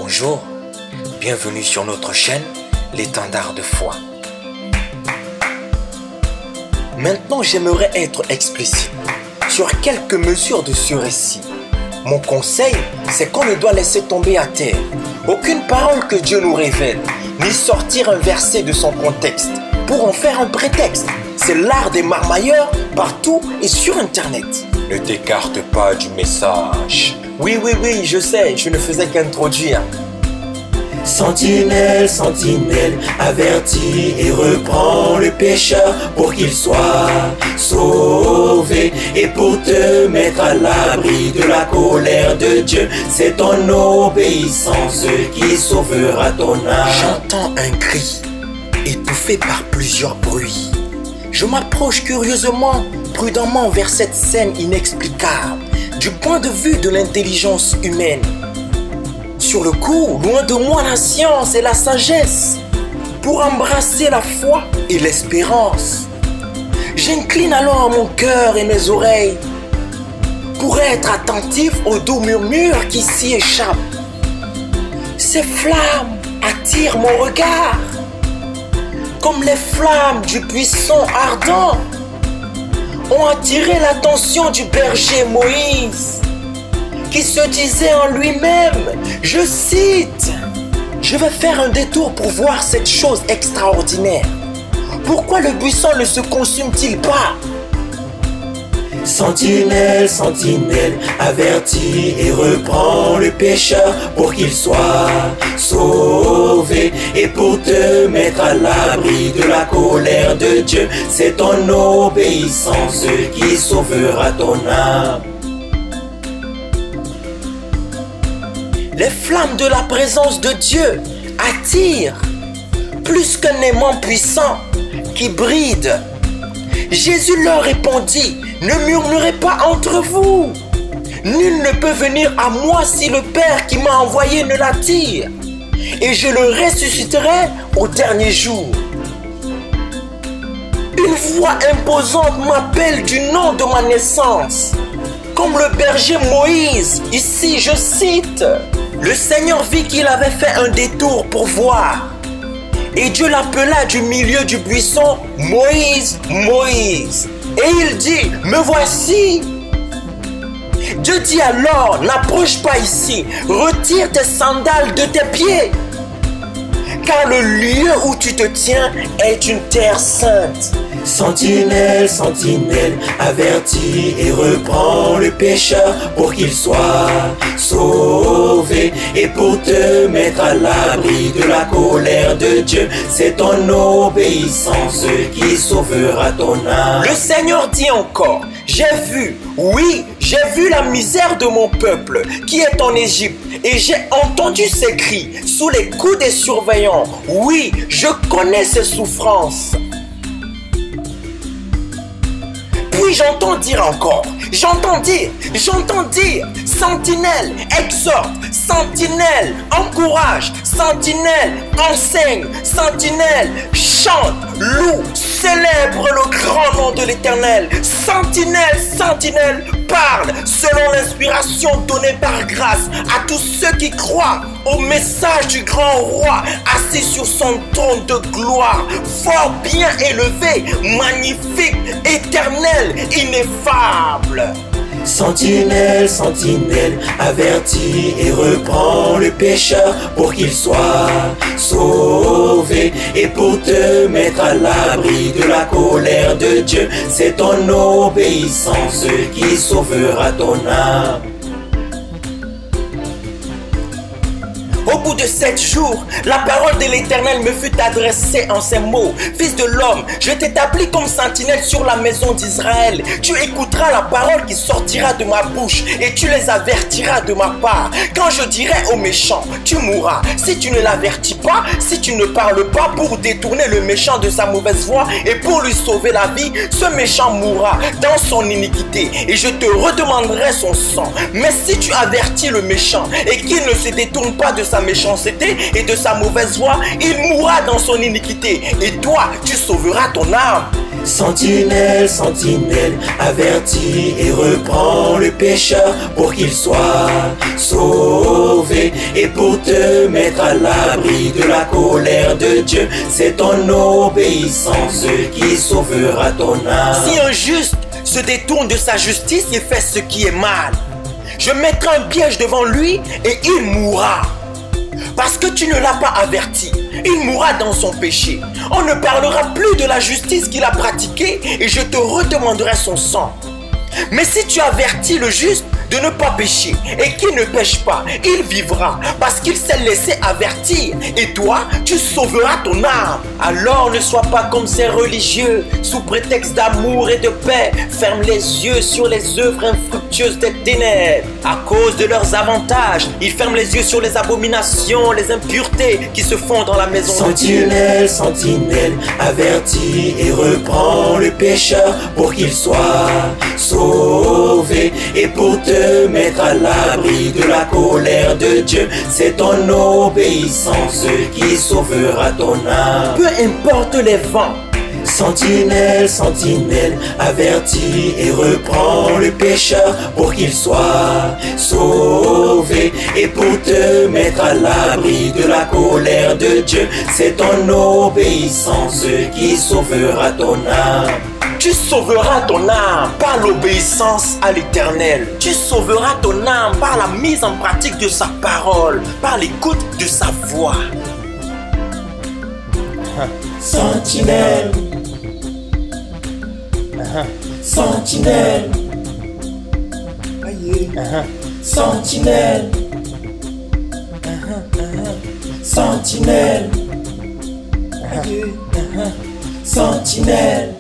Bonjour, bienvenue sur notre chaîne, l'étendard de foi. Maintenant, j'aimerais être explicite sur quelques mesures de ce récit. Mon conseil, c'est qu'on ne doit laisser tomber à terre aucune parole que Dieu nous révèle, ni sortir un verset de son contexte pour en faire un prétexte. C'est l'art des marmailleurs partout et sur Internet. Ne t'écarte pas du message. Oui, je sais, je ne faisais qu'introduire. Sentinelle, sentinelle, avertis et reprends le pécheur pour qu'il soit sauvé et pour te mettre à l'abri de la colère de Dieu. C'est ton obéissance qui sauvera ton âme. J'entends un cri étouffé par plusieurs bruits. Je m'approche curieusement, prudemment vers cette scène inexplicable du point de vue de l'intelligence humaine. Sur le coup, loin de moi la science et la sagesse pour embrasser la foi et l'espérance. J'incline alors mon cœur et mes oreilles pour être attentif aux doux murmures qui s'y échappent. Ces flammes attirent mon regard comme les flammes du buisson ardent ont attiré l'attention du berger Moïse, qui se disait en lui-même, je cite, « Je vais faire un détour pour voir cette chose extraordinaire. Pourquoi le buisson ne se consume-t-il pas ?» Sentinelle, sentinelle, avertis et reprends le pécheur pour qu'il soit sauvé et pour te mettre à l'abri de la colère de Dieu. C'est ton obéissance qui sauvera ton âme. Les flammes de la présence de Dieu attirent plus qu'un aimant puissant qui bride. Jésus leur répondit, « Ne murmurez pas entre vous. Nul ne peut venir à moi si le Père qui m'a envoyé ne l'attire, et je le ressusciterai au dernier jour. » Une voix imposante m'appelle du nom de ma naissance, comme le berger Moïse. Ici, je cite, « Le Seigneur vit qu'il avait fait un détour pour voir. Et Dieu l'appela du milieu du buisson, Moïse, Moïse. Et il dit, me voici. Dieu dit alors, n'approche pas ici, retire tes sandales de tes pieds. Car le lieu où tu te tiens est une terre sainte. Sentinelle, sentinelle, avertis et reprends le pécheur pour qu'il soit sauvé et pour te mettre à l'abri de la colère de Dieu. C'est ton obéissance qui sauvera ton âme. Le Seigneur dit encore, j'ai vu, oui, j'ai vu la misère de mon peuple qui est en Égypte et j'ai entendu ses cris sous les coups des surveillants. Oui, je connais ses souffrances. Puis j'entends dire encore, j'entends dire, sentinelle, exhorte, sentinelle, encourage, sentinelle, enseigne, sentinelle, chante, loue, célèbre le grand nom de l'Éternel. Sentinelle, sentinelle, parle selon l'inspiration donnée par grâce à tous ceux qui croient au message du grand roi assis sur son trône de gloire, fort bien élevé, magnifique, éternel, ineffable. Sentinelle, sentinelle, avertis et reprends le pécheur pour qu'il soit sauvé et pour te mettre à l'abri de la colère de Dieu. C'est ton obéissance qui sauvera ton âme. Au bout de 7 jours, la parole de l'Éternel me fut adressée en ces mots. Fils de l'homme, je t'établis comme sentinelle sur la maison d'Israël. Tu écouteras la parole qui sortira de ma bouche et tu les avertiras de ma part. Quand je dirai au méchant, tu mourras. Si tu ne l'avertis pas, si tu ne parles pas pour détourner le méchant de sa mauvaise voie et pour lui sauver la vie, ce méchant mourra dans son iniquité et je te redemanderai son sang. Mais si tu avertis le méchant et qu'il ne se détourne pas de sa méchanceté et de sa mauvaise voie, il mourra dans son iniquité et toi, tu sauveras ton âme. Sentinelle, sentinelle, avertis et reprends le pécheur pour qu'il soit sauvé et pour te mettre à l'abri de la colère de Dieu. C'est ton obéissance qui sauvera ton âme. Si un juste se détourne de sa justice et fait ce qui est mal, je mettrai un piège devant lui et il mourra. Parce que tu ne l'as pas averti, il mourra dans son péché. On ne parlera plus de la justice qu'il a pratiquée et je te redemanderai son sang. Mais si tu avertis le juste de ne pas pécher et qu'il ne pêche pas, il vivra parce qu'il s'est laissé avertir et toi, tu sauveras ton âme. Alors ne sois pas comme ces religieux, sous prétexte d'amour et de paix, ferment les yeux sur les œuvres infructueuses des ténèbres. À cause de leurs avantages, ils ferment les yeux sur les abominations, les impuretés qui se font dans la maison. Sentinelle, sentinelle, avertis et reprends le pécheur pour qu'il soit sauvé et pour te mettre à l'abri de la colère de Dieu. C'est ton obéissance qui sauvera ton âme. Peu importe les vents. Sentinelle, sentinelle, avertis et reprends le pécheur pour qu'il soit sauvé et pour te mettre à l'abri de la colère de Dieu. C'est ton obéissance qui sauvera ton âme. Tu sauveras ton âme par l'obéissance à l'Éternel. Tu sauveras ton âme par la mise en pratique de sa parole, par l'écoute de sa voix. Sentinelle, sentinelle, sentinelle, sentinelle, sentinelle.